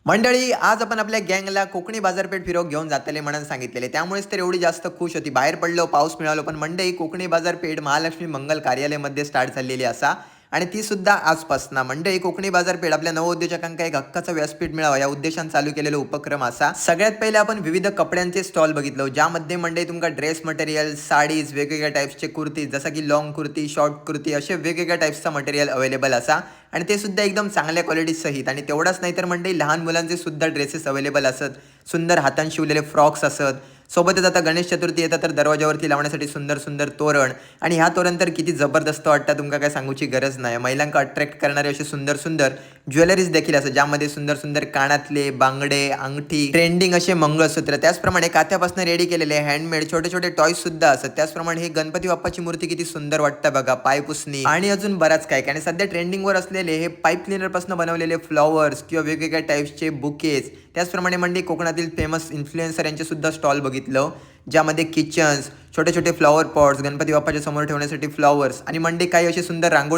मंडळी, आज आपण आपल्या गँगला कोकणी बाजारपेठ फिरवून घेऊन जातले म्हणून सांगितलेले. त्यामुळेच तर एवढी जास्त खुश होती. बाहेर पडलो, पाऊस मिळालो, पण मंडळी कोकणी बाजारपेठ महालक्ष्मी मंगल कार्यालयमध्ये स्टार्ट झालेली असा आणि ती सुद्धा आजपासून. मंडळी कोकणी बाजारपेठ आपल्या नवउद्योजकांना एक हक्काचं व्यासपीठ मिळावं या उद्देशाने चालू केलेला उपक्रम असा. सगळ्यात पहिले आपण विविध कपड्यांचे स्टॉल बघितलो, ज्यामध्ये मंडळी तुमका ड्रेस मटेरियल, साडीज, वेगवेगळ्या टाईप्सचे कुर्ती, जसं की लॉंग कुर्ती, शॉर्ट कुर्ती, असे वेगवेगळ्या टाईप्सचा मटेरियल अवेलेबल असा आणि ते सुद्धा एकदम चांगल्या क्वालिटी सहित. आणि तेवढाच नाही तर मंडळी लहान मुलांचे सुद्धा ड्रेसेस अवेलेबल असत, सुंदर हातांनी शिवलेले फ्रॉक्स असत. सोबतच आता गणेश चतुर्थी येतात तर दरवाजावरती लावण्यासाठी सुंदर सुंदर तोरण, आणि ह्या तोरण तर किती जबरदस्त वाटतं, तुमका काय सांगूची गरज नाही. महिलांना अट्रॅक्ट करणारे असे सुंदर सुंदर ज्वेलरीज देखील असतात, ज्यामध्ये सुंदर सुंदर कानातले, बांगडे, अंगठी, ट्रेंडिंग असे मंगळसूत्र, त्याचप्रमाणे काथ्यापासून रेडी केलेले हँडमेड छोटे छोटे टॉयज सुद्धा असतात. त्याचप्रमाणे ही गणपती बाप्पाची मूर्ती किती सुंदर वाटतं बघा, पायपुसणी आणि अजून बराच काय. आणि सध्या ट्रेंडिंगवर असलेले हे पाईप क्लिनर पासून बनवलेले फ्लॉवर्स किंवा वेगवेगळ्या टाईप्सचे बुकेज. त्याचप्रमाणे मंडळी कोकणातील फेमस इन्फ्लुएन्सर यांचे सुद्धा स्टॉल बघितलं, ज्यामध्ये किचन्स, छोटे छोटे फ्लॉवर पॉट्स, गणपती बाप्पाच्या समोर ठेवण्यासाठी फ्लॉवर्स, आणि मंडळी काही असे सुंदर रांगोळी